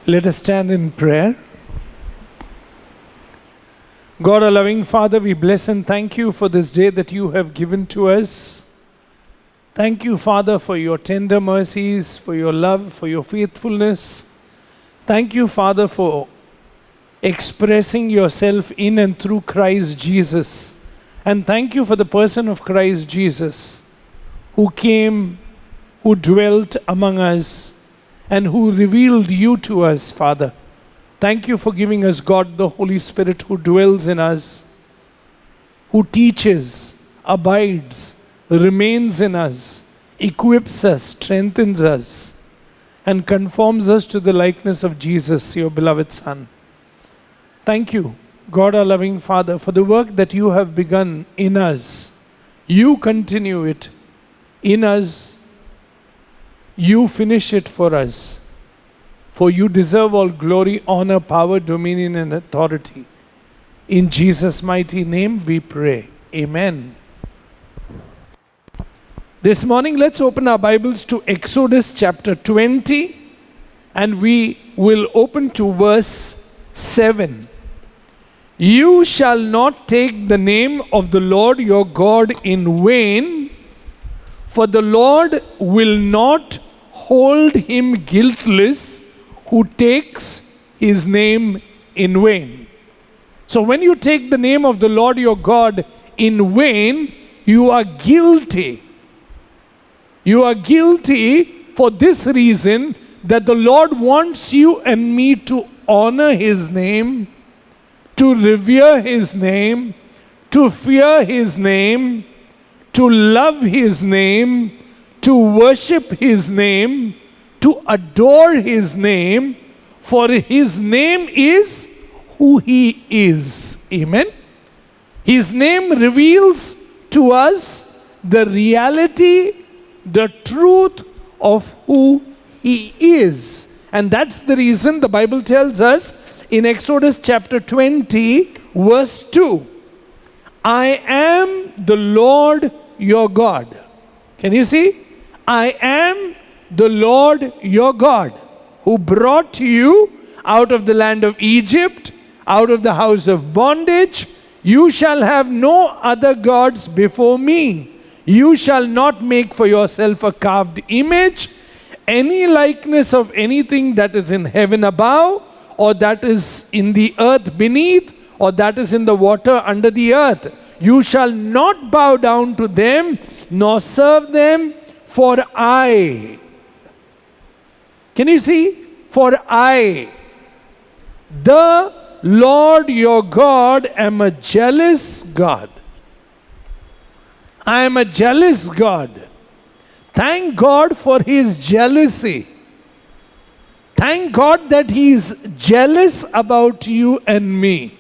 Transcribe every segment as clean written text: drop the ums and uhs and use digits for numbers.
Let us stand in prayer. God, our loving Father, we bless and thank you for this day that you have given to us. Thank you, Father, for your tender mercies, for your love, for your faithfulness. Thank you, Father, for expressing yourself in and through Christ Jesus. And thank you for the person of Christ Jesus, who came, who dwelt among us, and who revealed you to us, Father. Thank you for giving us God, the Holy Spirit, who dwells in us, who teaches, abides, remains in us, equips us, strengthens us, and conforms us to the likeness of Jesus, your beloved Son. Thank you, God, our loving Father, for the work that you have begun in us. You continue it in us. You finish it for us. For you deserve all glory, honor, power, dominion, and authority. In Jesus' mighty name we pray. Amen. This morning, let's open our Bibles to Exodus chapter 20, and we will open to verse 7. You shall not take the name of the Lord your God in vain, for the Lord will not hold him guiltless who takes his name in vain. So when you take the name of the Lord your God in vain, you are guilty. You are guilty for this reason, that the Lord wants you and me to honor his name, to revere his name, to fear his name, to love his name, to worship his name, to adore his name, for his name is who he is. Amen. His name reveals to us the reality, the truth of who he is. And that's the reason the Bible tells us in Exodus chapter 20, verse 2, I am the Lord your God. Can you see? I am the Lord your God, who brought you out of the land of Egypt, out of the house of bondage. You shall have no other gods before me. You shall not make for yourself a carved image, any likeness of anything that is in heaven above, or that is in the earth beneath, or that is in the water under the earth. You shall not bow down to them, nor serve them, for I. Can you see? For I, the Lord your God, am a jealous God. I am a jealous God. Thank God for his jealousy. Thank God that he is jealous about you and me.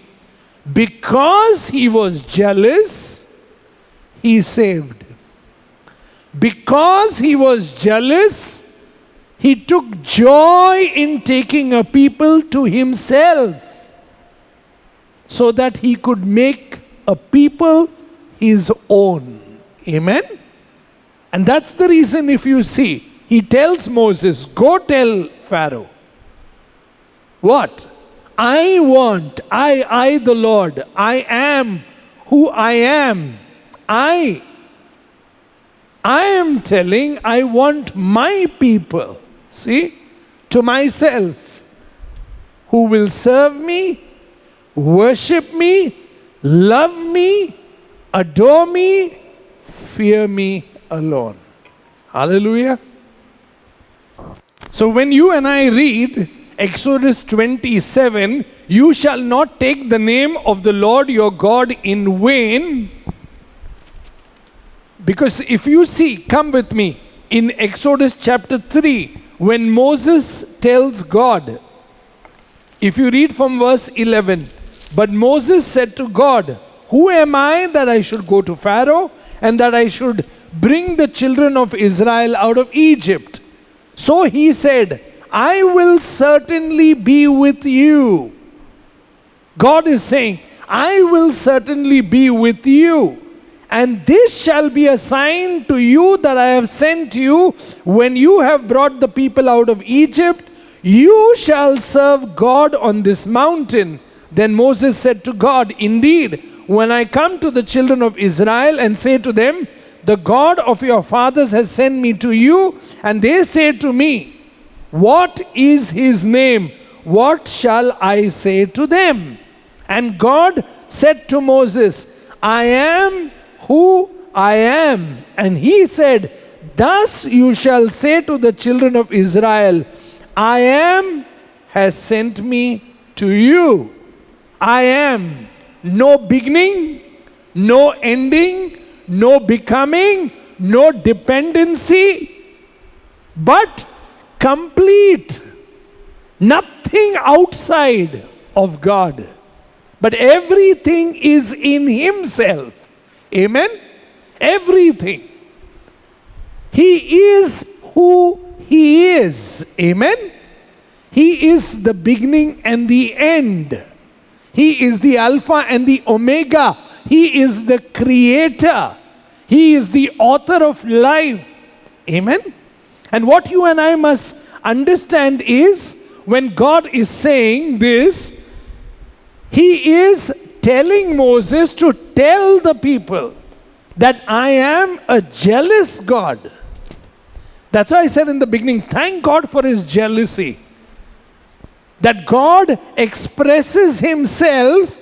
Because he was jealous, he saved. Because he was jealous, he took joy in taking a people to himself, so that he could make a people his own. Amen? And that's the reason, if you see, he tells Moses, go tell Pharaoh. What? I the Lord, I am who I am. I am telling, I want my people, see, to myself, who will serve me, worship me, love me, adore me, fear me alone. Hallelujah. So when you and I read Exodus 27, you shall not take the name of the Lord your God in vain. Because if you see, come with me, in Exodus chapter 3, when Moses tells God, if you read from verse 11, but Moses said to God, who am I that I should go to Pharaoh, and that I should bring the children of Israel out of Egypt? So he said, I will certainly be with you. God is saying, I will certainly be with you. And this shall be a sign to you that I have sent you. When you have brought the people out of Egypt, You shall serve God on this mountain. Then Moses said to God, indeed, when I come to the children of Israel and say to them, the God of your fathers has sent me to you, and they say to me, what is his name? What shall I say to them? And God said to Moses, I am who I am. And he said, thus you shall say to the children of Israel, I am has sent me to you. I am. No beginning, no ending, no becoming, no dependency, but complete. Nothing outside of God, but everything is in himself. Amen? Everything. He is who he is. Amen? He is the beginning and the end. He is the Alpha and the Omega. He is the creator. He is the author of life. Amen? And what you and I must understand is, when God is saying this, he is telling Moses to tell the people that I am a jealous God. That's why I said in the beginning, thank God for his jealousy. That God expresses himself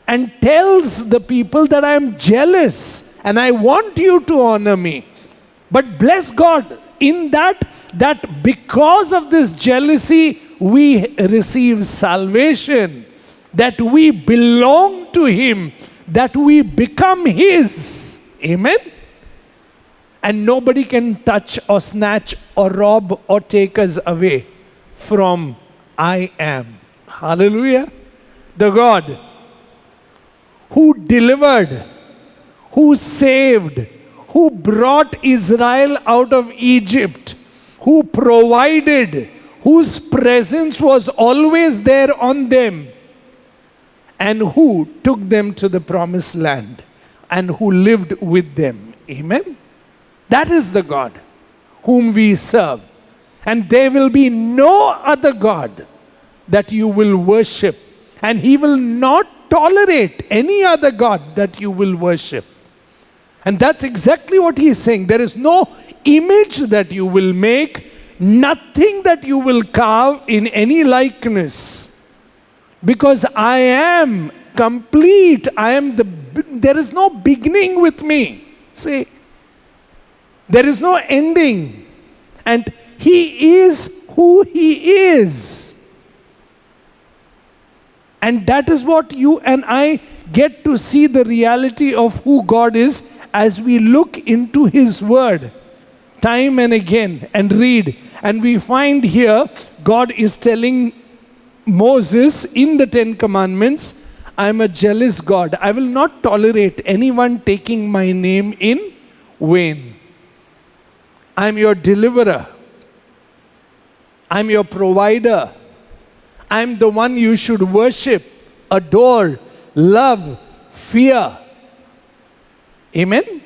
and tells the people that I am jealous and I want you to honor me. But bless God, in that because of this jealousy, we receive salvation, that we belong to him, that we become his. Amen? And nobody can touch or snatch or rob or take us away from I am. Hallelujah. The God who delivered, who saved, who brought Israel out of Egypt, who provided, whose presence was always there on them, and who took them to the promised land, and who lived with them. Amen? That is the God whom we serve. And there will be no other God that you will worship. And he will not tolerate any other God that you will worship. And that's exactly what he is saying. There is no image that you will make, nothing that you will carve in any likeness. Because I am complete. There is no beginning with me. See, there is no ending. And he is who he is. And that is what you and I get to see, the reality of who God is, as we look into his word time and again and read. And we find here God is telling Moses in the Ten Commandments, I am a jealous God. I will not tolerate anyone taking my name in vain. I am your deliverer. I am your provider. I am the one you should worship, adore, love, fear. Amen?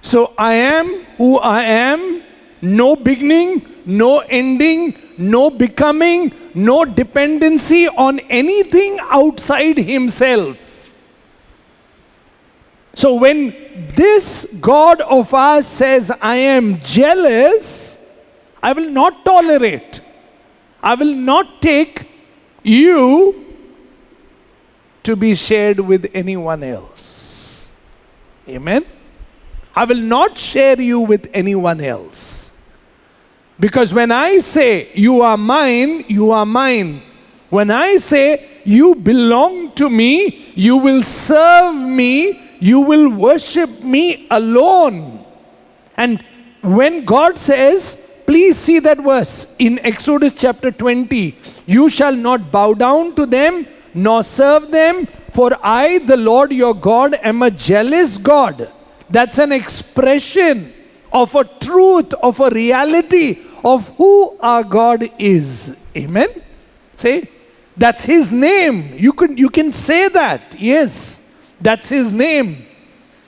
So I am who I am, no beginning, no ending, no becoming, no dependency on anything outside himself. So when this God of ours says, I am jealous, I will not tolerate. I will not take you to be shared with anyone else. Amen? I will not share you with anyone else. Because when I say, you are mine, you are mine. When I say, you belong to me, you will serve me, you will worship me alone. And when God says, please see that verse in Exodus chapter 20, you shall not bow down to them, nor serve them, for I, the Lord your God, am a jealous God. That's an expression of a truth, of a reality of who our God is. Amen? Say, that's his name. You can say that. Yes, that's his name.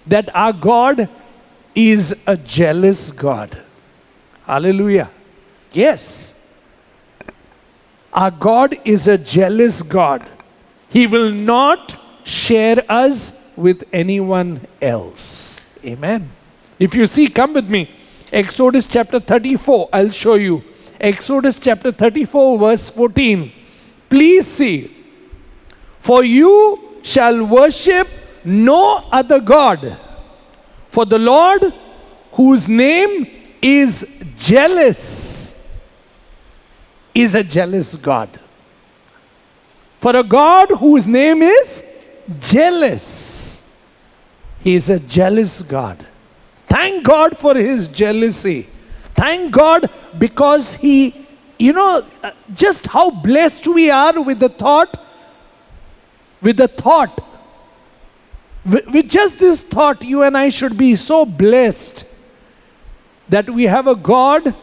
That our God is a jealous God. Hallelujah. Yes. Our God is a jealous God. He will not share us with anyone else. Amen. If you see, come with me. Exodus chapter 34, I'll show you. Exodus chapter 34, verse 14. Please see. For you shall worship no other God. For the Lord, whose name is jealous, is a jealous God. For a God whose name is jealous, He is a jealous God. Thank God for His jealousy. Thank God because He, just how blessed we are with the thought, with just this thought, you and I should be so blessed that we have a God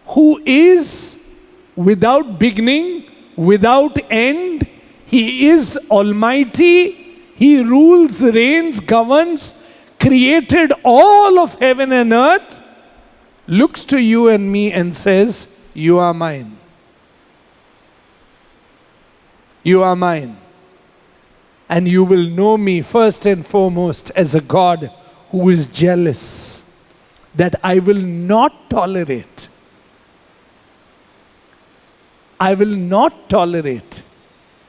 who is without beginning, without end. He is almighty. He rules, reigns, governs, created all of heaven and earth, looks to you and me and says, you are mine. You are mine. And you will know me first and foremost as a God who is jealous, that I will not tolerate. I will not tolerate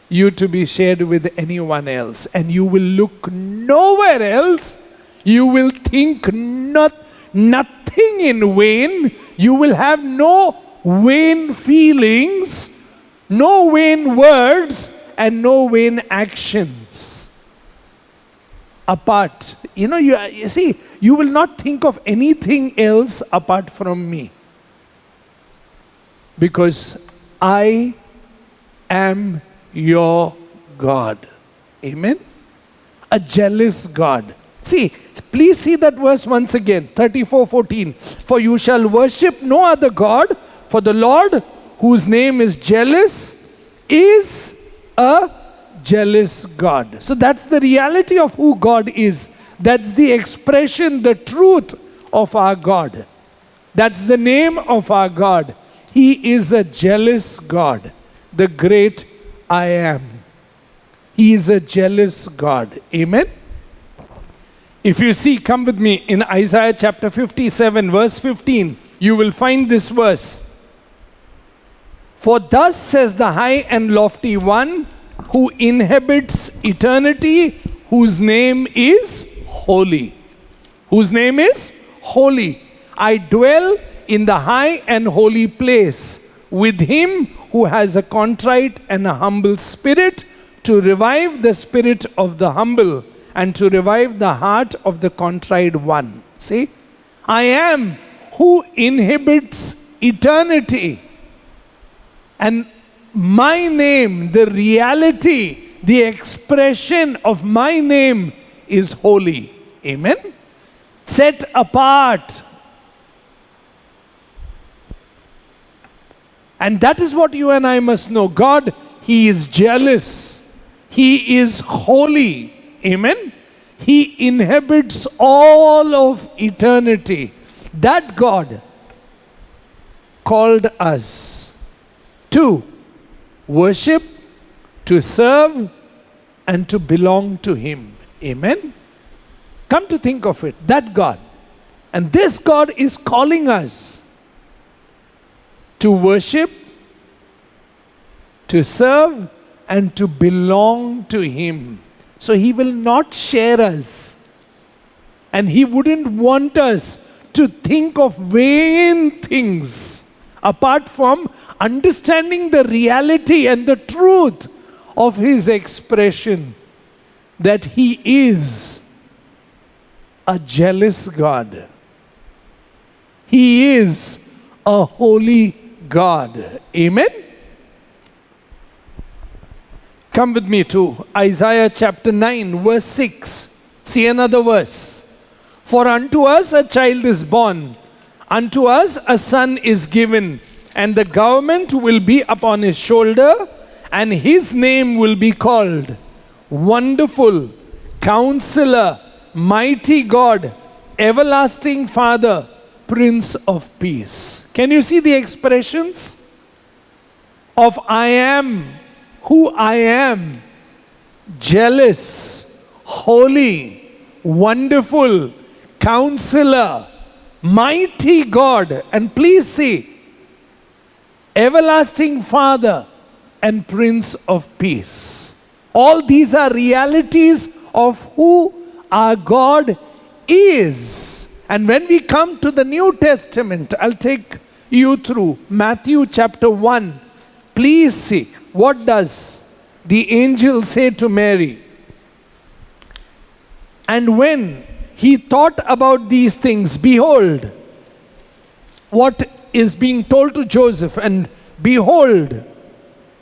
you to be shared with anyone else. And you will look nowhere else. You will think nothing in vain. You will have no vain feelings, no vain words, and no vain actions. Apart, you see, you will not think of anything else apart from me. Because I am your God. Amen? A jealous God. See, please see that verse once again, 34:14. For you shall worship no other God, for the Lord, whose name is jealous, is a jealous God. So that's the reality of who God is. That's the expression, the truth of our God. That's the name of our God. He is a jealous God, the great I am. He is a jealous God. Amen? If you see, come with me in Isaiah chapter 57, verse 15, you will find this verse. For thus says the high and lofty one who inhabits eternity, whose name is holy. Whose name is holy. I dwell in the high and holy place with him who has a contrite and a humble spirit, to revive the spirit of the humble and to revive the heart of the contrite one. See, I am who inhabits eternity. And my name, the reality, the expression of my name is holy. Amen? Set apart. And that is what you and I must know. God, He is jealous. He is holy. Amen? He inhabits all of eternity. That God called us to worship, to serve, and to belong to Him. Amen? Come to think of it, that God. And this God is calling us to worship, to serve, and to belong to Him. So He will not share us. And He wouldn't want us to think of vain things apart from understanding the reality and the truth of His expression, that He is a jealous God. He is a holy God. Amen? Come with me to Isaiah chapter 9, verse 6. See another verse. For unto us a child is born, unto us a son is given, and the government will be upon his shoulder, and his name will be called Wonderful, Counselor, Mighty God, Everlasting Father, Prince of Peace. Can you see the expressions of I am who I am? Jealous, holy, wonderful, counselor, mighty God. And please see, everlasting Father and Prince of Peace. All these are realities of who our God is. And when we come to the New Testament, I'll take you through Matthew chapter 1. Please see, what does the angel say to Mary? And when he thought about these things, behold, what is being told to Joseph, and behold,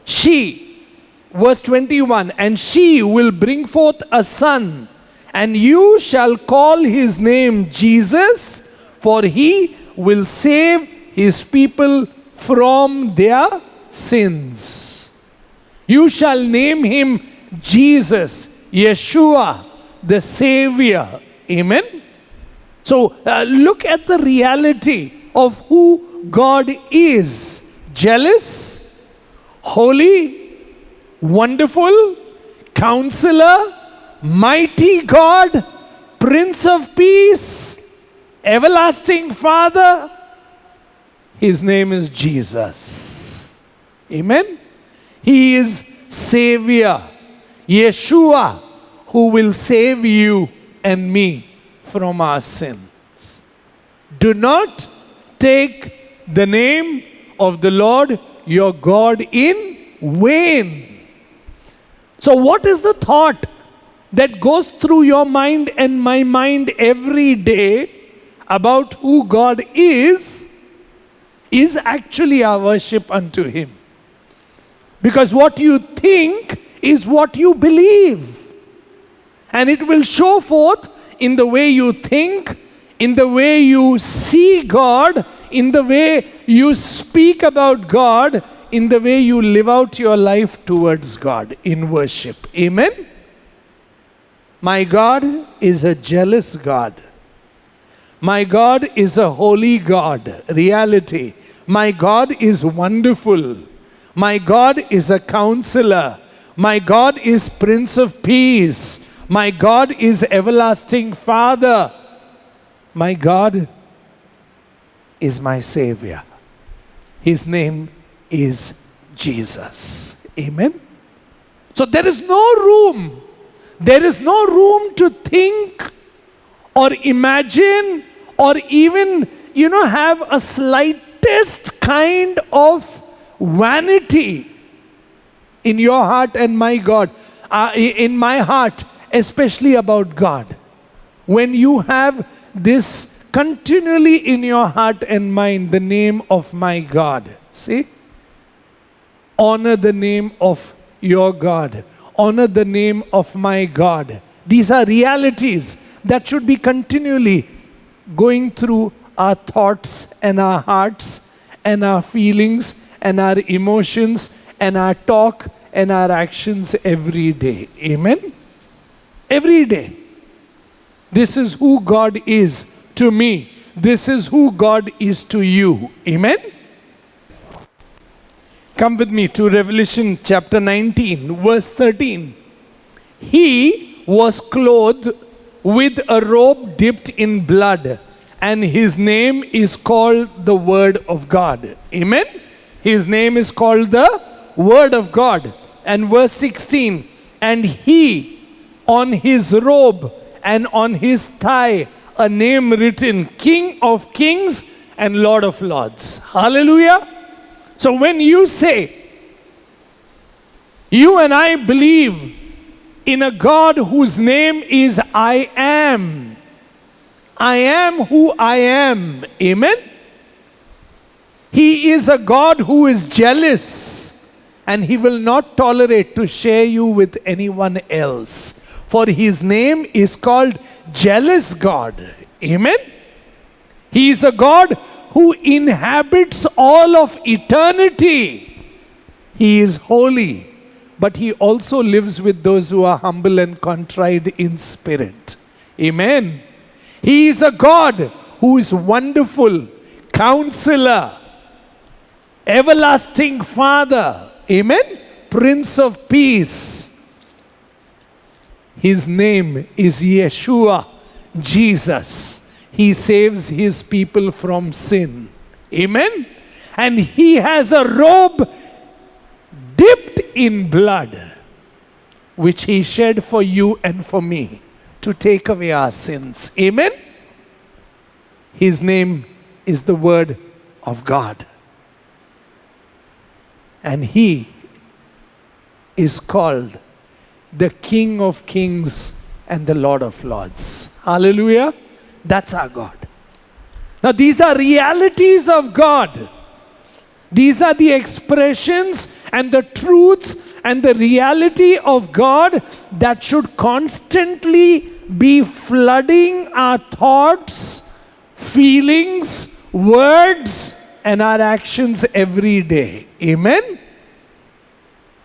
she, verse 21, and she will bring forth a son, and you shall call his name Jesus, for he will save his people from their sins. You shall name him Jesus, Yeshua, the Savior. Amen. So look at the reality of who God is. Jealous, holy, wonderful, counselor, mighty God, Prince of Peace, everlasting Father. His name is Jesus. Amen. He is Savior, Yeshua, who will save you and me from our sins. Do not take the name of the Lord your God in vain. So what is the thought that goes through your mind and my mind every day about who God is actually our worship unto Him. Because what you think is what you believe. And it will show forth in the way you think, in the way you see God, in the way you speak about God, in the way you live out your life towards God in worship. Amen? My God is a jealous God. My God is a holy God. Reality. My God is wonderful. My God is a counselor. My God is Prince of Peace. My God is everlasting Father. My God is my Savior. His name is Jesus. Amen. So there is no room. There is no room to think or imagine or even, have a slightest kind of vanity in your heart and my God, in my heart, especially about God. When you have this continually in your heart and mind, the name of my God. See? Honor the name of your God. Honor the name of my God. These are realities that should be continually going through our thoughts and our hearts and our feelings and our emotions and our talk and our actions every day. Amen? Every day. This is who God is to me. This is who God is to you. Amen? Come with me to Revelation chapter 19, verse 13. He was clothed with a robe dipped in blood, and his name is called the Word of God. Amen? His name is called the Word of God. And verse 16, and he on his robe and on his thigh a name written, King of Kings and Lord of Lords. Hallelujah. So when you say, you and I believe in a God whose name is I am. I am who I am. Amen? He is a God who is jealous, and He will not tolerate to share you with anyone else. For His name is called Jealous God. Amen? He is a God who inhabits all of eternity. He is holy, but He also lives with those who are humble and contrite in spirit. Amen. He is a God who is wonderful, Counselor, Everlasting Father, amen, Prince of Peace. His name is Yeshua, Jesus. He saves his people from sin, amen. And he has a robe dipped in blood, which he shed for you and for me to take away our sins, amen. His name is the Word of God. And he is called the King of Kings and the Lord of Lords. Hallelujah. That's our God. Now these are realities of God. These are the expressions and the truths and the reality of God that should constantly be flooding our thoughts, feelings, words, and our actions every day. Amen?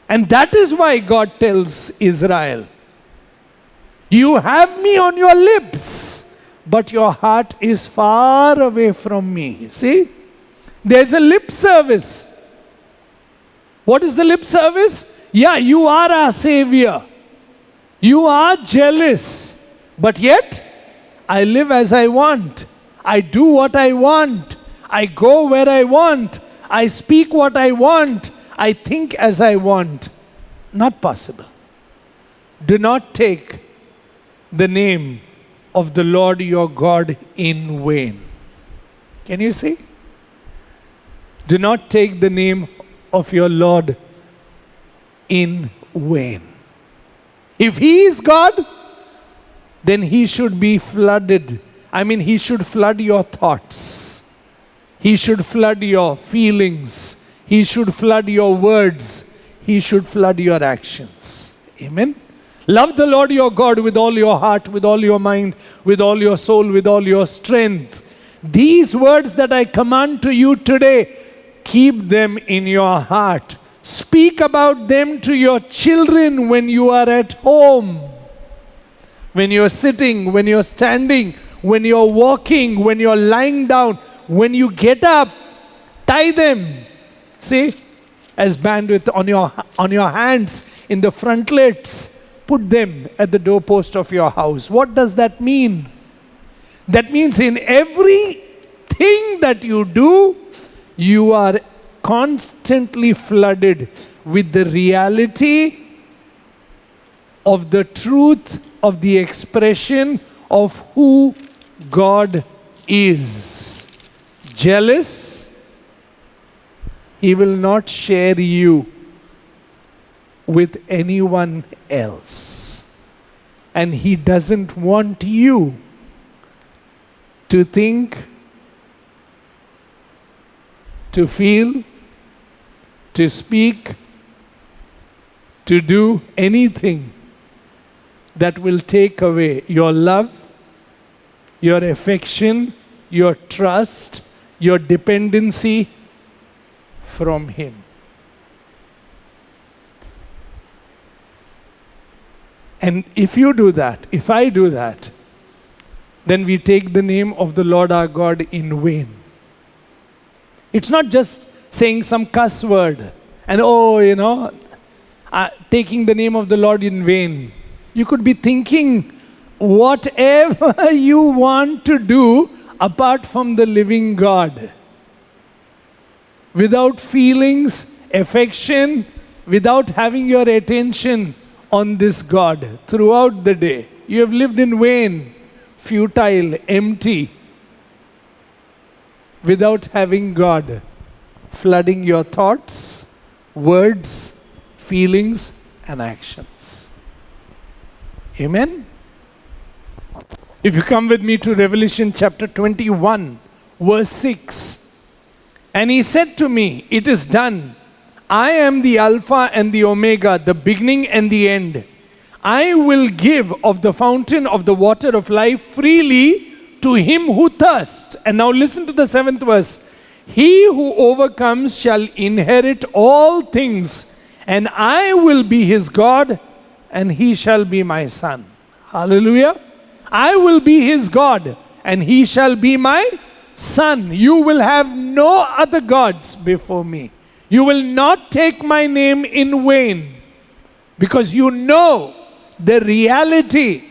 And that is why God tells Israel, you have me on your lips, but your heart is far away from me. See? There's a lip service. What is the lip service? Yeah, you are our Savior. You are jealous. But yet, I live as I want. I do what I want. I go where I want. I speak what I want. I think as I want. Not possible. Do not take the name of the Lord your God in vain. Can you see? Do not take the name of your Lord in vain. If He is God, then He should be flooded. He should flood your thoughts. He should flood your feelings. He should flood your words. He should flood your actions. Amen. Love the Lord your God with all your heart, with all your mind, with all your soul, with all your strength. These words that I command to you today, keep them in your heart. Speak about them to your children when you are at home, when you're sitting, when you're standing, when you're walking, when you're lying down, when you get up. Tie them. See, as bandwidth on your hands in the frontlets. Put them at the doorpost of your house. What does that mean? That means in everything that you do, you are constantly flooded with the reality of the truth of the expression of who God is. Jealous, He will not share you with anyone else. And He doesn't want you to think, to feel, to speak, to do anything that will take away your love, your affection, your trust, your dependency from Him. And if you do that, if I do that, then we take the name of the Lord our God in vain. It's not just saying some cuss word and taking the name of the Lord in vain. You could be thinking whatever you want to do apart from the living God. Without feelings, affection, without having your attention on this God throughout the day. You have lived in vain, futile, empty, without having God flooding your thoughts, words, feelings, and actions. Amen? If you come with me to Revelation chapter 21, verse 6. And He said to me, it is done. I am the Alpha and the Omega, the beginning and the end. I will give of the fountain of the water of life freely to him who thirsts. And now listen to the 7th verse. He who overcomes shall inherit all things, and I will be his God, and he shall be my son. Hallelujah. I will be his God, and he shall be my son. You will have no other gods before me. You will not take my name in vain, because you know the reality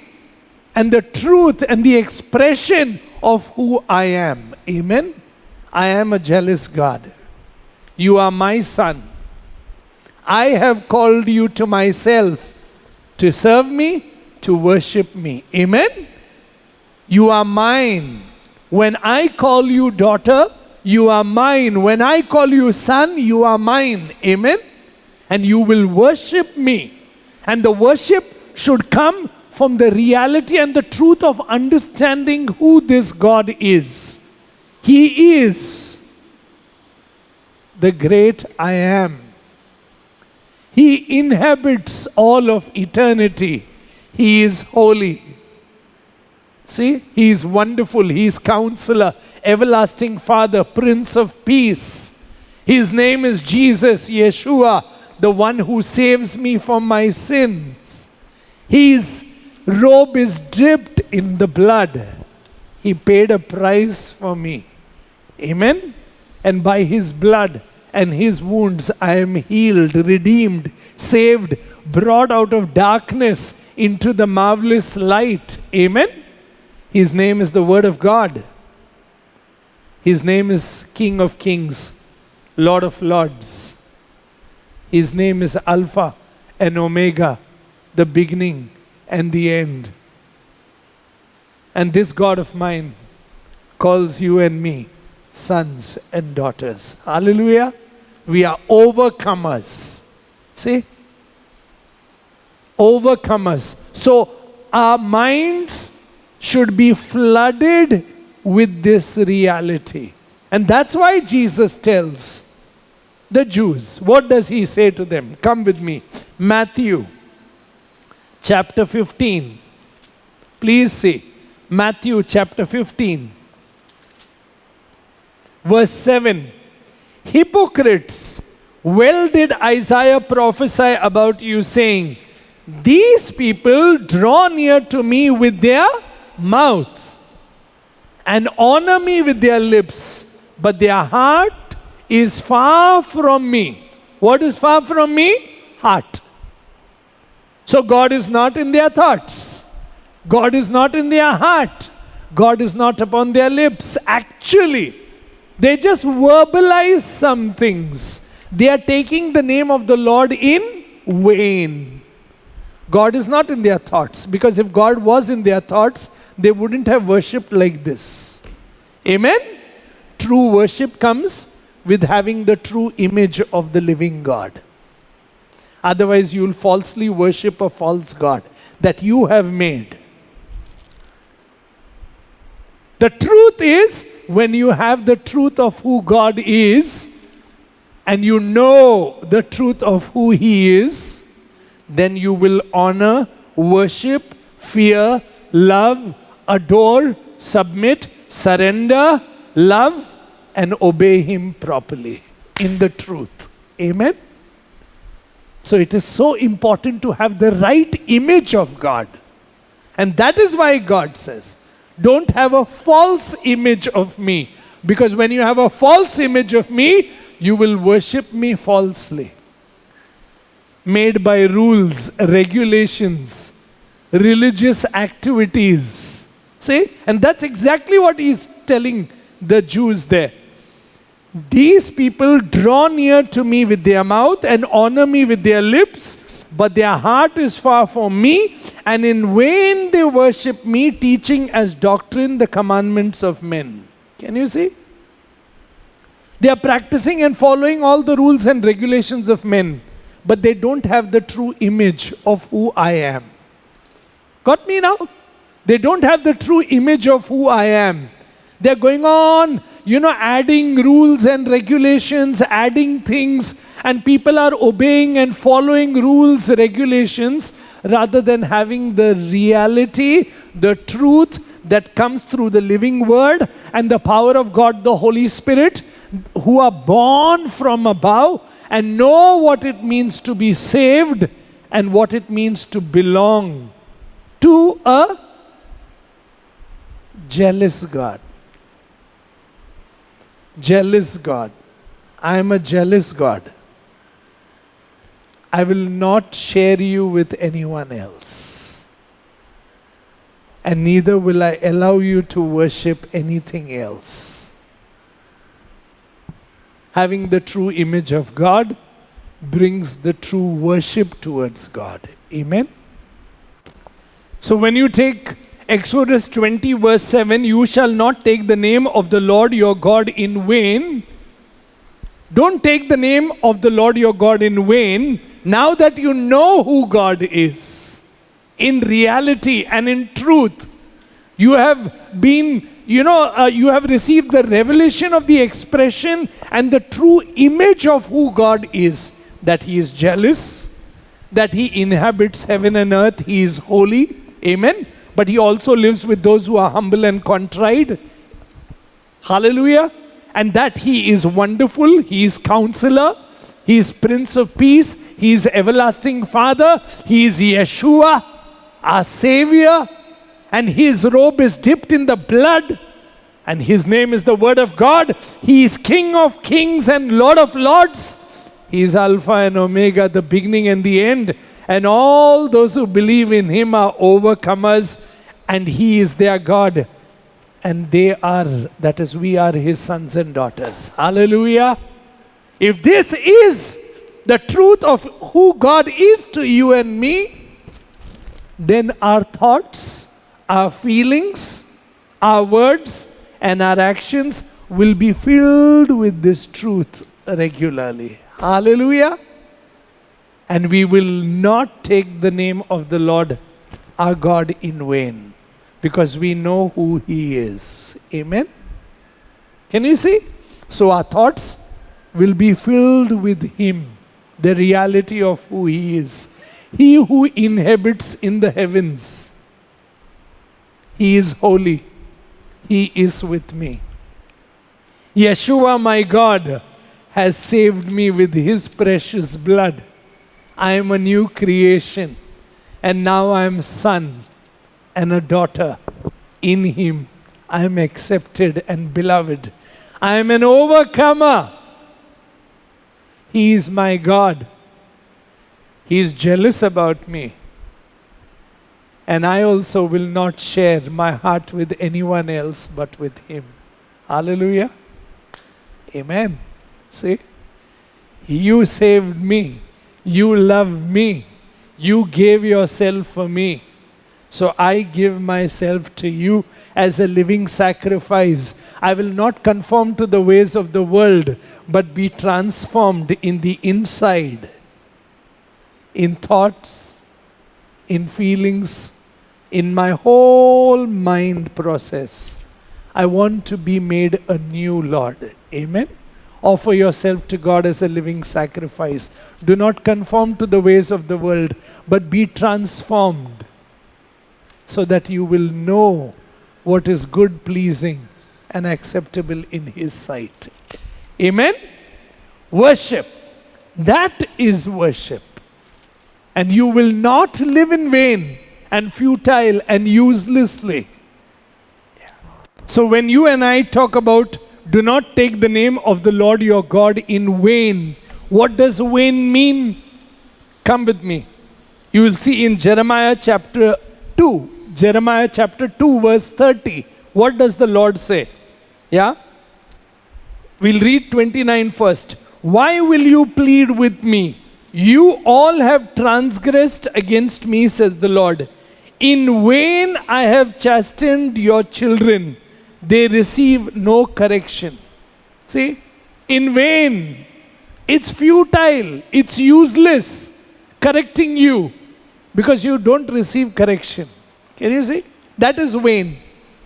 and the truth and the expression of who I am. Amen. I am a jealous God. You are my son. I have called you to myself to serve me, to worship me. Amen. You are mine. When I call you daughter, you are mine. When I call you son, you are mine. Amen. And you will worship me. And the worship should come from the reality and the truth of understanding who this God is. He is the great I am. He inhabits all of eternity. He is holy. See, He is wonderful. He is Counselor, Everlasting Father, Prince of Peace. His name is Jesus, Yeshua, the one who saves me from my sins. His robe is dipped in the blood. He paid a price for me. Amen? And by His blood and His wounds, I am healed, redeemed, saved, brought out of darkness into the marvelous light. Amen? His name is the Word of God. His name is King of Kings, Lord of Lords. His name is Alpha and Omega, the beginning and the end. And this God of mine calls you and me sons and daughters. Hallelujah. We are overcomers. See? Overcomers. So our minds should be flooded with this reality. And that's why Jesus tells the Jews, what does He say to them? Come with me. Matthew chapter 15. Please see. Matthew chapter 15. Verse 7. Hypocrites, well did Isaiah prophesy about you, saying, these people draw near to me with their mouth and honor me with their lips, but their heart is far from me. What is far from me? Heart. So God is not in their thoughts. God is not in their heart. God is not upon their lips. Actually, they just verbalize some things. They are taking the name of the Lord in vain. God is not in their thoughts, because if God was in their thoughts, they wouldn't have worshipped like this. Amen? True worship comes with having the true image of the living God. Otherwise, you will falsely worship a false God that you have made. The truth is, when you have the truth of who God is, and you know the truth of who He is, then you will honor, worship, fear, love, adore, submit, surrender, love, and obey Him properly in the truth. Amen? So it is so important to have the right image of God. And that is why God says, don't have a false image of me. Because when you have a false image of me, you will worship me falsely. Made by rules, regulations, religious activities. See? And that's exactly what He's telling the Jews there. These people draw near to me with their mouth and honor me with their lips, but their heart is far from me, and in vain they worship me, teaching as doctrine the commandments of men. Can you see? They are practicing and following all the rules and regulations of men, but they don't have the true image of who I am. Got me now? They don't have the true image of who I am. They're going on, adding rules and regulations, adding things, and people are obeying and following rules, regulations, rather than having the reality, the truth that comes through the living Word and the power of God, the Holy Spirit, who are born from above and know what it means to be saved and what it means to belong to a Jealous God. Jealous God. I am a jealous God. I will not share you with anyone else. And neither will I allow you to worship anything else. Having the true image of God brings the true worship towards God. Amen? So when you take Exodus 20 verse 7, you shall not take the name of the Lord your God in vain. Don't take the name of the Lord your God in vain. Now that you know who God is, in reality and in truth, you have been, you have received the revelation of the expression and the true image of who God is. That He is jealous, that He inhabits heaven and earth, He is holy. Amen. But He also lives with those who are humble and contrite. Hallelujah. And that He is wonderful, He is Counselor, He is Prince of Peace, He is Everlasting Father, He is Yeshua, our Savior, and His robe is dipped in the blood, and His name is the Word of God. He is King of Kings and Lord of Lords. He is Alpha and Omega, the beginning and the end. And all those who believe in Him are overcomers, and He is their God. And they are, that is, we are His sons and daughters. Hallelujah. If this is the truth of who God is to you and me, then our thoughts, our feelings, our words, and our actions will be filled with this truth regularly. Hallelujah. And we will not take the name of the Lord our God in vain, because we know who He is. Amen? Can you see? So our thoughts will be filled with Him, the reality of who He is. He who inhabits in the heavens. He is holy. He is with me. Yeshua, my God, has saved me with His precious blood. I am a new creation, and now I am a son and a daughter. In Him I am accepted and beloved. I am an overcomer. He is my God. He is jealous about me. And I also will not share my heart with anyone else but with Him. Hallelujah. Amen. See? You saved me. You loved me. You gave yourself for me. So I give myself to you as a living sacrifice. I will not conform to the ways of the world, but be transformed in the inside, in thoughts, in feelings, in my whole mind process. I want to be made a new Lord. Amen. Offer yourself to God as a living sacrifice. Do not conform to the ways of the world, but be transformed, so that you will know what is good, pleasing, and acceptable in His sight. Amen? Worship. That is worship. And you will not live in vain and futile and uselessly. So when you and I talk about do not take the name of the Lord your God in vain, what does vain mean? Come with me. You will see in Jeremiah chapter 2. Jeremiah chapter 2 verse 30. What does the Lord say? Yeah? We'll read 29 first. Why will you plead with me? You all have transgressed against me, says the Lord. In vain I have chastened your children. They receive no correction. See? In vain. It's futile. It's useless correcting you because you don't receive correction. Can you see? That is vain.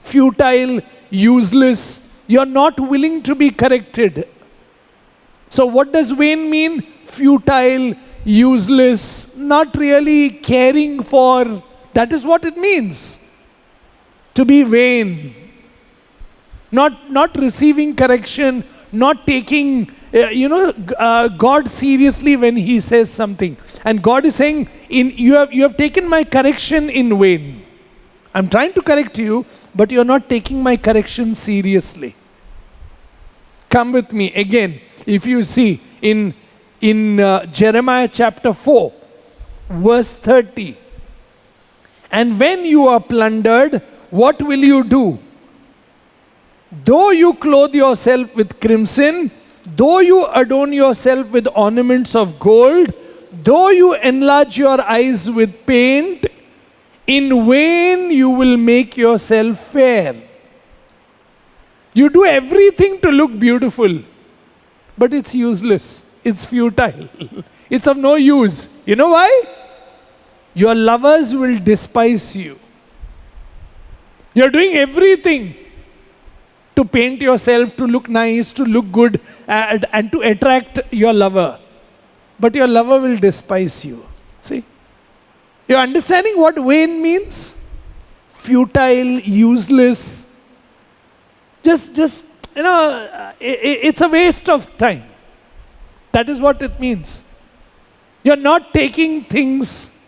Futile, useless. You're not willing to be corrected. So what does vain mean? Futile, useless, not really caring for. That is what it means. To be vain. Not receiving correction, not taking God seriously when He says something. And God is saying, you have taken my correction in vain. I'm trying to correct you, but you're not taking my correction seriously. Come with me again. If you see in Jeremiah chapter 4, verse 30. And when you are plundered, what will you do? Though you clothe yourself with crimson, though you adorn yourself with ornaments of gold, though you enlarge your eyes with paint, in vain you will make yourself fair. You do everything to look beautiful, but it's useless. It's futile. It's of no use. You know why? Your lovers will despise you. You're doing everything to paint yourself, to look nice, to look good, and to attract your lover. But your lover will despise you. See? You're understanding what vain means? Futile, useless. Just it's a waste of time. That is what it means. You're not taking things,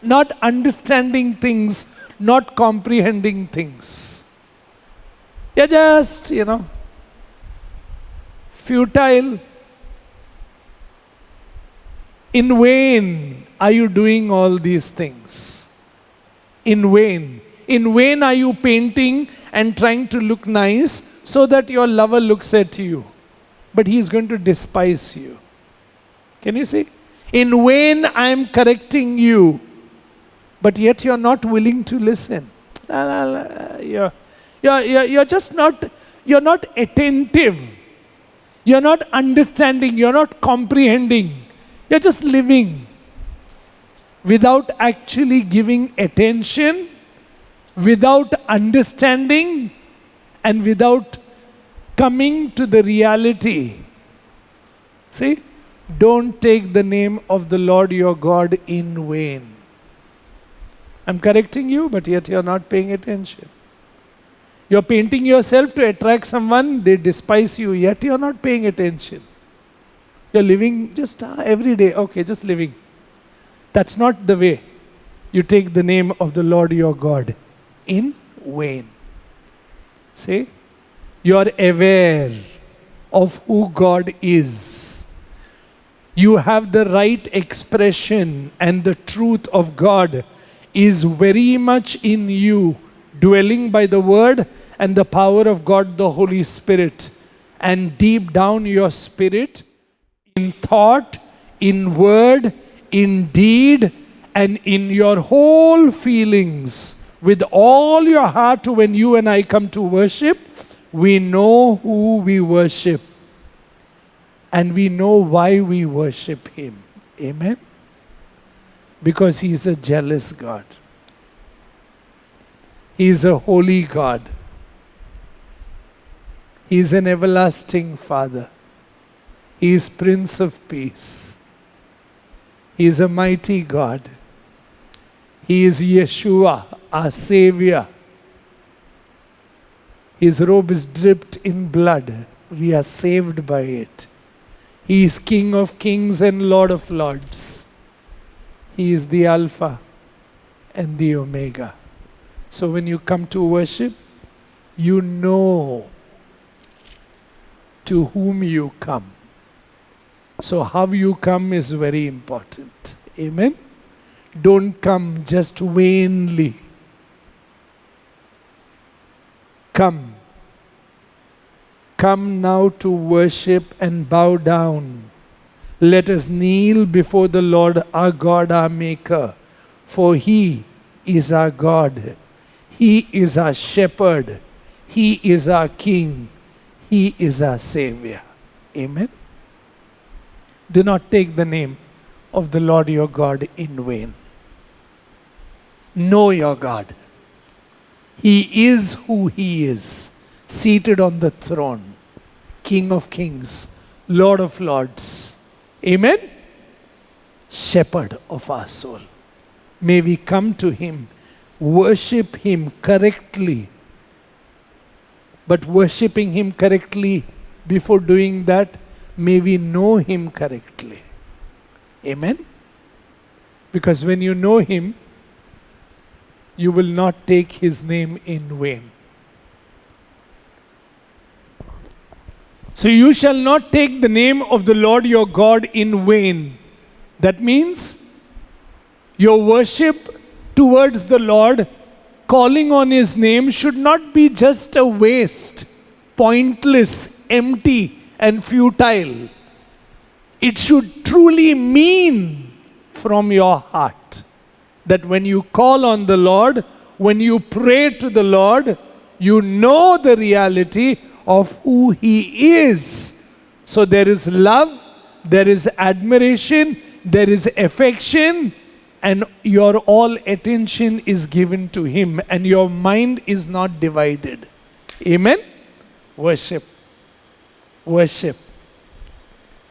not understanding things, not comprehending things. You're just, futile. In vain are you doing all these things. In vain. In vain are you painting and trying to look nice so that your lover looks at you. But he is going to despise you. Can you see? In vain I am correcting you, but yet you're not willing to listen. You're just not, you're not attentive. You're not understanding. You're not comprehending. You're just living without actually giving attention, without understanding, and without coming to the reality. See? Don't take the name of the Lord your God in vain. I'm correcting you, but yet you're not paying attention. You're painting yourself to attract someone, they despise you, yet you're not paying attention. You're living just every day, okay, just living. That's not the way you take the name of the Lord your God in vain. See? You're aware of who God is. You have the right expression, and the truth of God is very much in you, dwelling by the word and the power of God the Holy Spirit. And deep down your spirit, in thought, in word, in deed, and in your whole feelings, with all your heart, when you and I come to worship, we know who we worship. And we know why we worship Him. Amen? Because He is a jealous God. He is a holy God. He is an everlasting Father. He is Prince of Peace. He is a mighty God. He is Yeshua, our Savior. His robe is dripped in blood. We are saved by it. He is King of kings and Lord of lords. He is the Alpha and the Omega. So when you come to worship, you know to whom you come. So how you come is very important. Amen? Don't come just vainly. Come. Come now to worship and bow down. Let us kneel before the Lord our God, our Maker. For He is our God. He is our shepherd. He is our King. He is our Savior. Amen? Do not take the name of the Lord your God in vain. Know your God. He is who He is, seated on the throne, King of kings, Lord of lords. Amen? Shepherd of our soul. May we come to Him, worship Him correctly. But worshipping Him correctly, before doing that, may we know Him correctly. Amen? Because when you know Him, you will not take his name in vain. So you shall not take the name of the Lord your God in vain. That means your worship towards the Lord, calling on his name, should not be just a waste, pointless, empty, and futile. It should truly mean from your heart that when you call on the Lord, when you pray to the Lord, you know the reality of who he is. So there is love, there is admiration, there is affection, and your all attention is given to him, and your mind is not divided. Amen? Worship. Worship.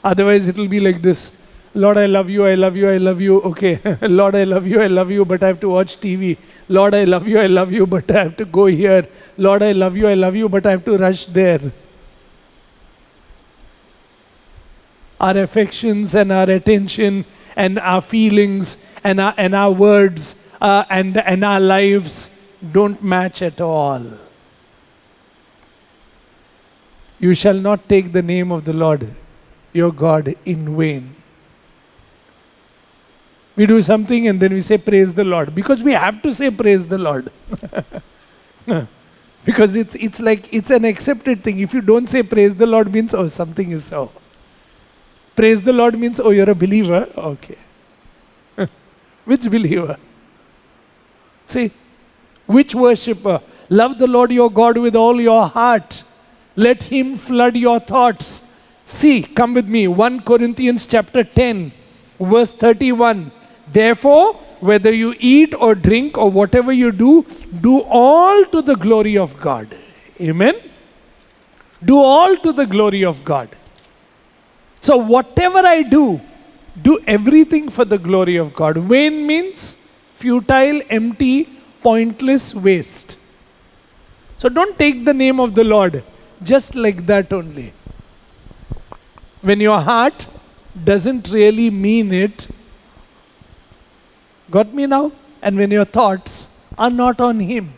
Otherwise it will be like this. Lord, I love you, I love you, I love you. Okay. Lord, I love you, but I have to watch TV. Lord, I love you, but I have to go here. Lord, I love you, but I have to rush there. Our affections and our attention and our feelings and our words and our lives don't match at all. You shall not take the name of the Lord your God in vain. We do something and then we say praise the Lord, because we have to say praise the Lord. Because it's like it's an accepted thing. If you don't say praise the Lord, means oh, something is so. Praise the Lord means oh, you're a believer. Okay. Which believer? See, which worshipper? Love the Lord your God with all your heart. Let him flood your thoughts. See, come with me, 1 Corinthians chapter 10, verse 31. Therefore, whether you eat or drink or whatever you do, do all to the glory of God. Amen? Do all to the glory of God. So whatever I do everything for the glory of God. Vain means futile, empty, pointless, waste. So don't take the name of the Lord just like that only. When your heart doesn't really mean it, got me now? And when your thoughts are not on him.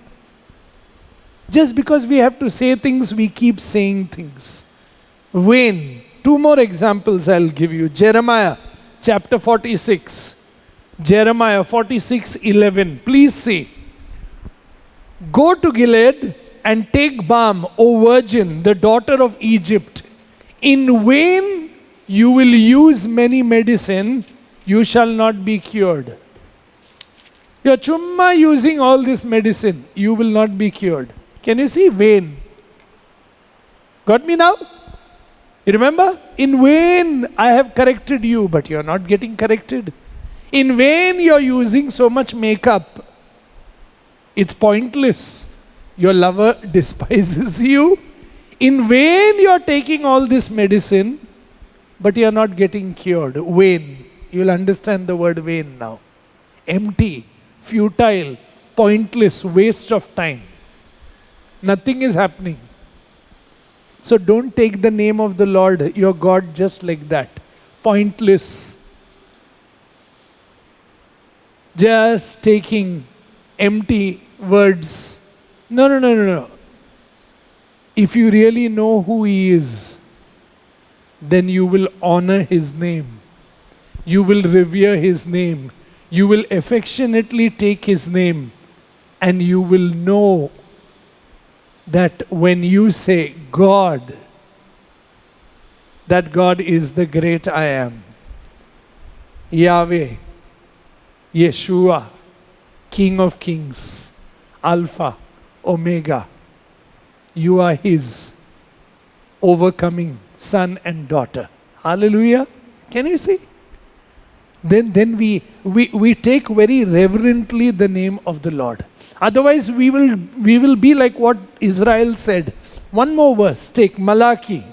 Just because we have to say things, we keep saying things. Vain. 2 more examples I'll give you. Jeremiah chapter 46. Jeremiah 46:11. Please see. Go to Gilead and take balm, O virgin, the daughter of Egypt. In vain you will use many medicine, you shall not be cured. You're chumma using all this medicine, you will not be cured. Can you see? Vain. Got me now? You remember? In vain I have corrected you, but you're not getting corrected. In vain you're using so much makeup. It's pointless. Your lover despises you. In vain you're taking all this medicine, but you're not getting cured. Vain. You'll understand the word vain now. Empty, futile, pointless, waste of time. Nothing is happening. So don't take the name of the Lord, your God, just like that. Pointless. Just taking empty words. No. If you really know who he is, then you will honor his name. You will revere his name. You will affectionately take his name. And you will know that when you say God, that God is the great I am. Yahweh, Yeshua, King of Kings, Alpha, Omega. You are his overcoming son and daughter. Hallelujah. Can you see? Then we take very reverently the name of the Lord. Otherwise we will be like what Israel said. One more verse. Take Malachi.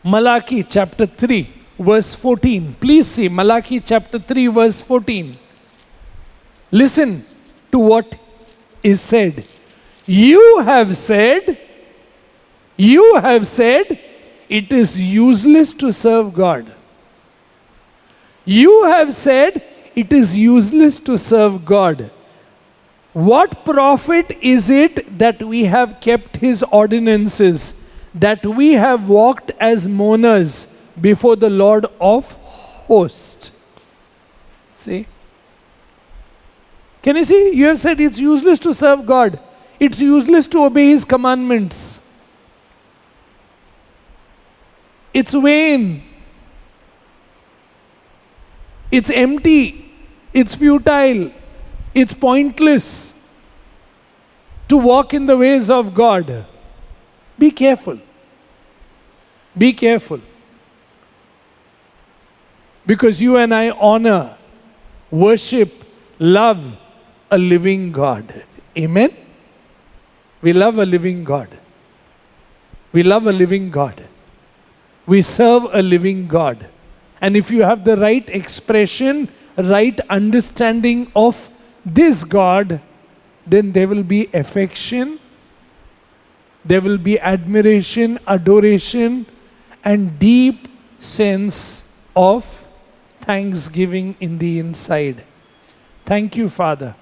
Malachi chapter 3 verse 14. Please see Malachi chapter 3 verse 14. Listen to what is said. You have said, it is useless to serve God. You have said, it is useless to serve God. What profit is it that we have kept his ordinances, that we have walked as mourners before the Lord of hosts? See? Can you see? You have said it's useless to serve God. It's useless to obey his commandments. It's vain. It's empty. It's futile. It's pointless to walk in the ways of God. Be careful. Be careful. Because you and I honor, worship, love a living God. Amen? We love a living God. We love a living God. We serve a living God. And if you have the right expression, right understanding of this God, then there will be affection, there will be admiration, adoration, and deep sense of thanksgiving in the inside. Thank you, Father,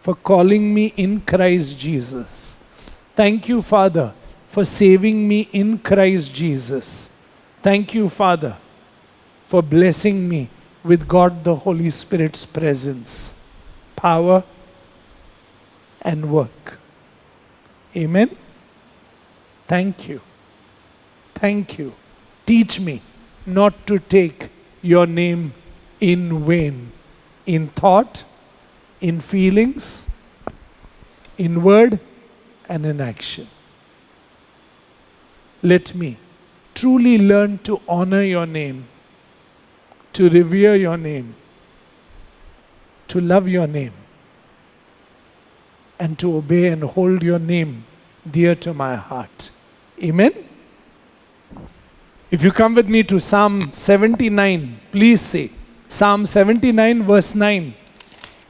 for calling me in Christ Jesus. Thank you, Father, for saving me in Christ Jesus. Thank you, Father, for blessing me with God the Holy Spirit's presence, power, and work. Amen? Thank you. Thank you. Teach me not to take your name in vain, in thought, in feelings, in word, and in action. Let me truly learn to honor your name, to revere your name, to love your name, and to obey and hold your name dear to my heart. Amen? If you come with me to Psalm 79, please say, Psalm 79 verse 9.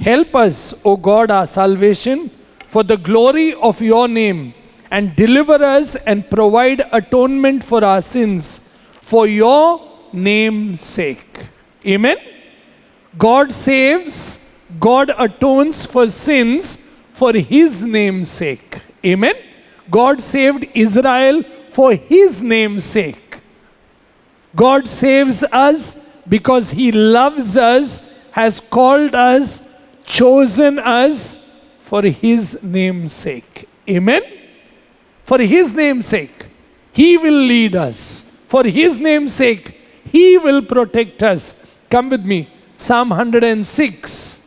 Help us, O God, our salvation, for the glory of your name, and deliver us and provide atonement for our sins, for your name's sake. Amen? God saves, God atones for sins for his name's sake. Amen? God saved Israel for his name's sake. God saves us because he loves us, has called us, chosen us for his name's sake. Amen? For his name's sake, he will lead us. For his name's sake, he will protect us. Come with me, Psalm 106.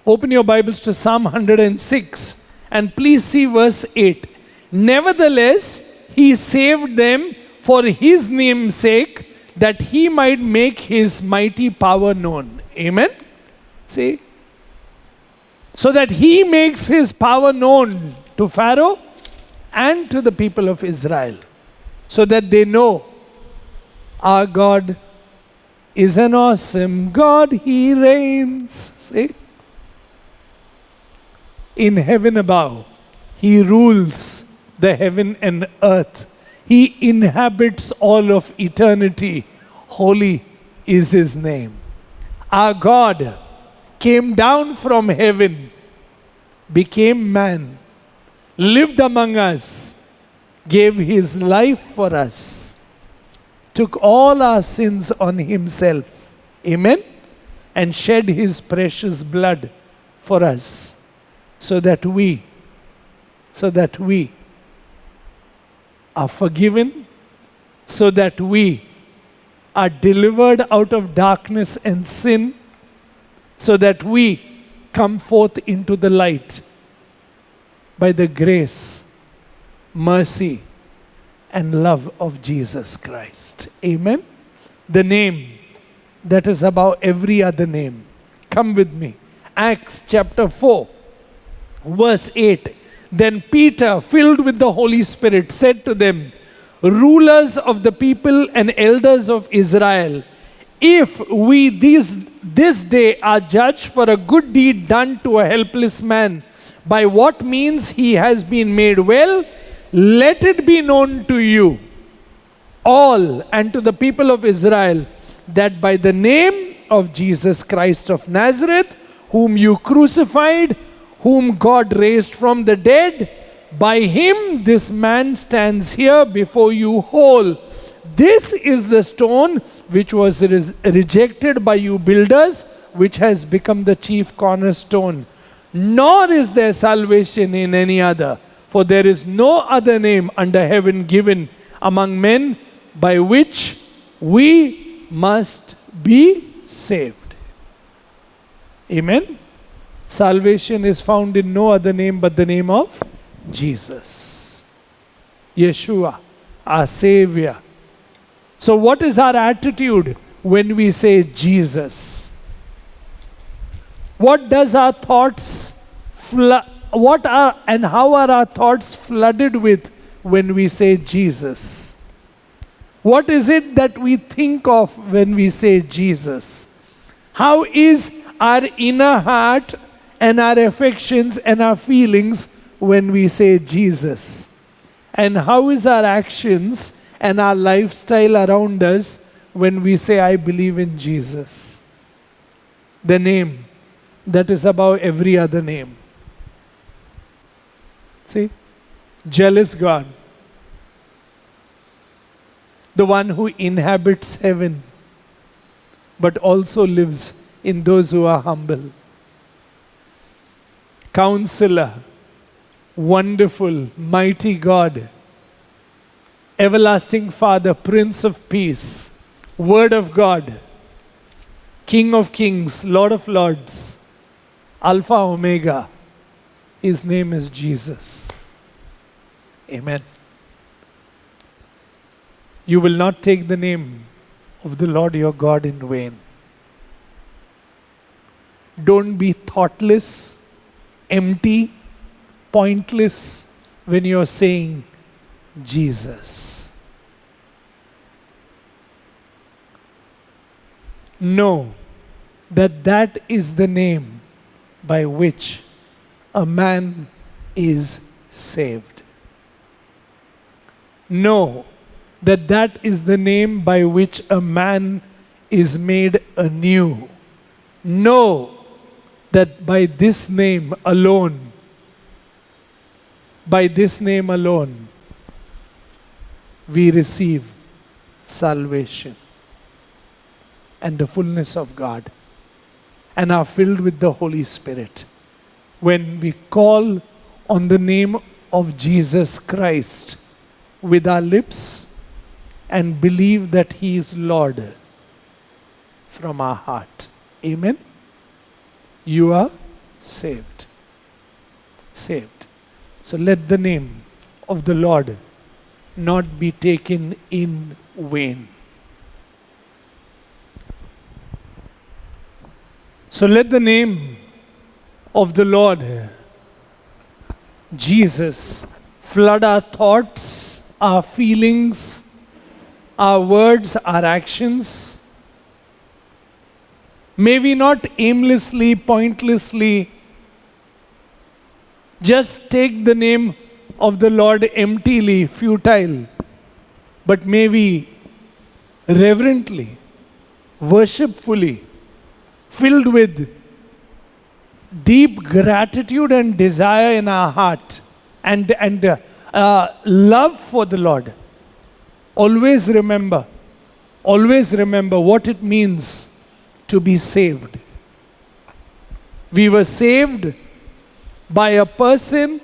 Open your Bibles to Psalm 106 and please see verse 8. Nevertheless, he saved them for his name's sake, that he might make his mighty power known. Amen? See? So that he makes his power known to Pharaoh and to the people of Israel, so that they know our God is an awesome God. He reigns. See? In heaven above, he rules the heaven and earth. He inhabits all of eternity. Holy is his name. Our God came down from heaven, became man, lived among us, gave his life for us, took all our sins on himself, amen, and shed his precious blood for us, so that we are forgiven, so that we are delivered out of darkness and sin, so that we come forth into the light by the grace, mercy, and love of Jesus Christ. Amen? The name that is above every other name. Come with me. Acts chapter 4, verse 8. Then Peter, filled with the Holy Spirit, said to them, rulers of the people and elders of Israel, if we this day are judged for a good deed done to a helpless man, by what means he has been made well, let it be known to you all and to the people of Israel, that by the name of Jesus Christ of Nazareth, whom you crucified, whom God raised from the dead. By him this man stands here before you whole. This is the stone which was rejected by you builders, which has become the chief cornerstone. Nor is there salvation in any other, for there is no other name under heaven given among men by which we must be saved. Amen. Salvation is found in no other name but the name of Jesus. Yeshua, our Savior. So what is our attitude when we say Jesus? What does our thoughts, and how are our thoughts flooded with when we say Jesus? What is it that we think of when we say Jesus? How is our inner heart and our affections and our feelings when we say Jesus? And how is our actions and our lifestyle around us when we say, I believe in Jesus? The name that is above every other name. See? Jealous God. The one who inhabits heaven, but also lives in those who are humble. Counselor, wonderful, mighty God, everlasting Father, Prince of Peace, Word of God, King of Kings, Lord of Lords, Alpha, Omega. His name is Jesus. Amen. You will not take the name of the Lord your God in vain. Don't be thoughtless, empty, pointless when you're saying Jesus. Know that that is the name by which a man is saved. Know that that is the name by which a man is made anew. Know that by this name alone, we receive salvation and the fullness of God and are filled with the Holy Spirit. When we call on the name of Jesus Christ with our lips and believe that He is Lord from our heart. Amen. You are saved. Saved. So let the name of the Lord not be taken in vain. So let the name of the Lord Jesus flood our thoughts, our feelings, our words, our actions. May we not aimlessly, pointlessly just take the name of the Lord emptily, futile, but may we reverently, worshipfully, filled with deep gratitude and desire in our heart and love for the Lord. Always remember what it means to be saved. We were saved by a person.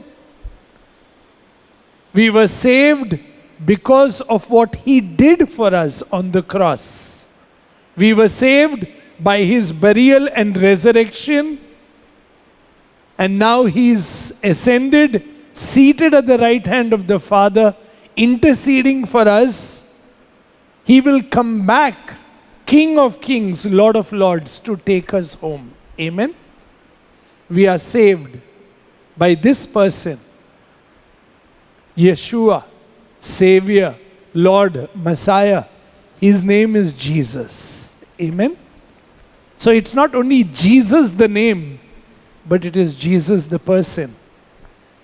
We were saved because of what He did for us on the cross. We were saved by His burial and resurrection. And now He's ascended, seated at the right hand of the Father, interceding for us. He will come back, King of Kings, Lord of Lords, to take us home. Amen. We are saved by this person, Yeshua, Savior, Lord, Messiah. His name is Jesus. Amen. So it's not only Jesus the name, but it is Jesus the person,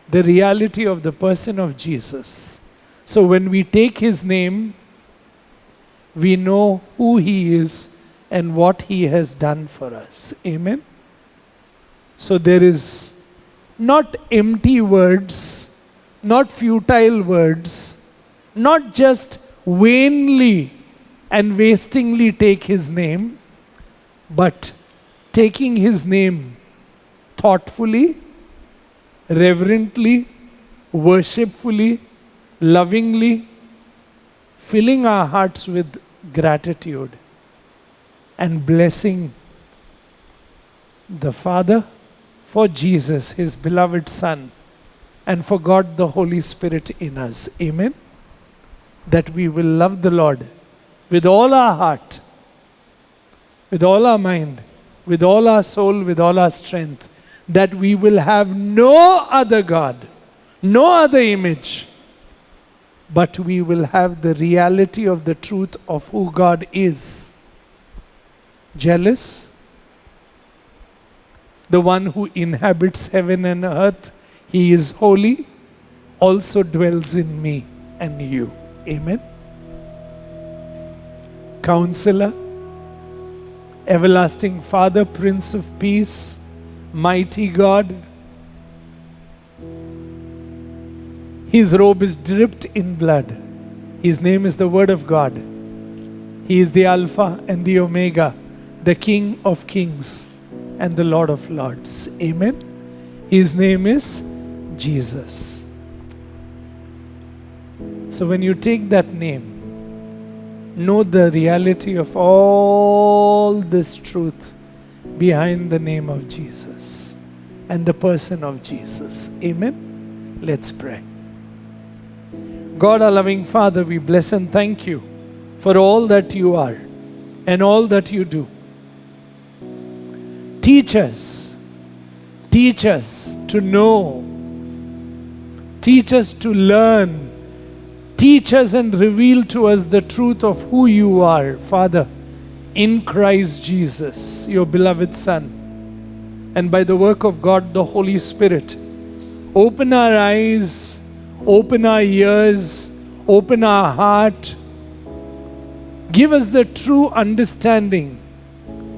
the reality of the person of Jesus. So when we take His name, we know who He is and what He has done for us. Amen. So there is not empty words, not futile words, not just vainly and wastingly take His name, but taking His name thoughtfully, reverently, worshipfully, lovingly, filling our hearts with gratitude and blessing the Father for Jesus, His beloved Son, and for God the Holy Spirit in us. Amen. That we will love the Lord with all our heart, with all our mind, with all our soul, with all our strength. That we will have no other God, no other image, but we will have the reality of the truth of who God is. Jealous? The one who inhabits heaven and earth, He is holy, also dwells in me and you. Amen. Counselor, everlasting Father, Prince of Peace, mighty God. His robe is dripped in blood. His name is the Word of God. He is the Alpha and the Omega, the King of Kings and the Lord of Lords. Amen. His name is Jesus. So when you take that name, know the reality of all this truth behind the name of Jesus and the person of Jesus. Amen. Let's pray. God, our loving Father, we bless and thank you for all that you are and all that you do. Teach us to know, teach us to learn, teach us and reveal to us the truth of who you are, Father, in Christ Jesus, your beloved Son. And by the work of God, the Holy Spirit, open our eyes, open our ears, open our heart. Give us the true understanding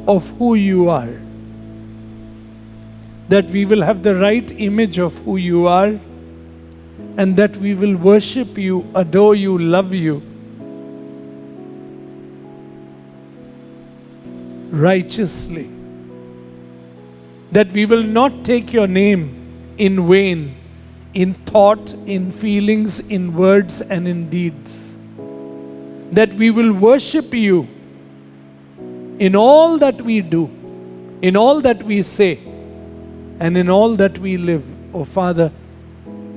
of who you are. That we will have the right image of who you are, and that we will worship you, adore you, love you righteously. That we will not take your name in vain, in thought, in feelings, in words, and in deeds. That we will worship you in all that we do, in all that we say, and in all that we live, O Father,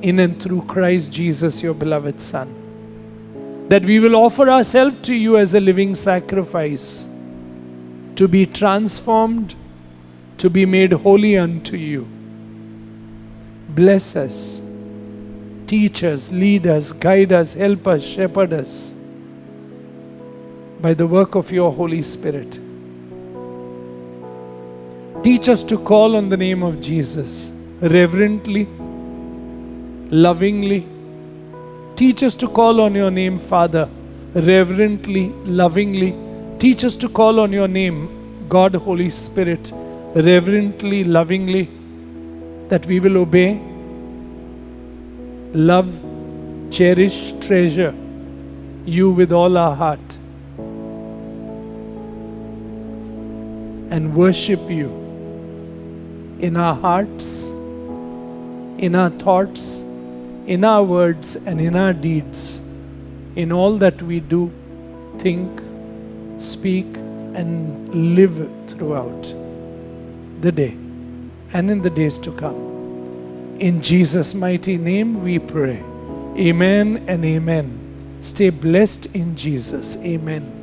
in and through Christ Jesus, your beloved Son. That we will offer ourselves to you as a living sacrifice, to be transformed, to be made holy unto you. Bless us, teach us, lead us, guide us, help us, shepherd us by the work of your Holy Spirit. Teach us to call on the name of Jesus reverently, lovingly. Teach us to call on your name, Father, reverently, lovingly. Teach us to call on your name, God, Holy Spirit, reverently, lovingly, that we will obey, love, cherish, treasure you with all our heart, and worship you in our hearts, in our thoughts, in our words, and in our deeds, in all that we do, think, speak, and live throughout the day and in the days to come. In Jesus' mighty name we pray. Amen and amen. Stay blessed in Jesus. Amen.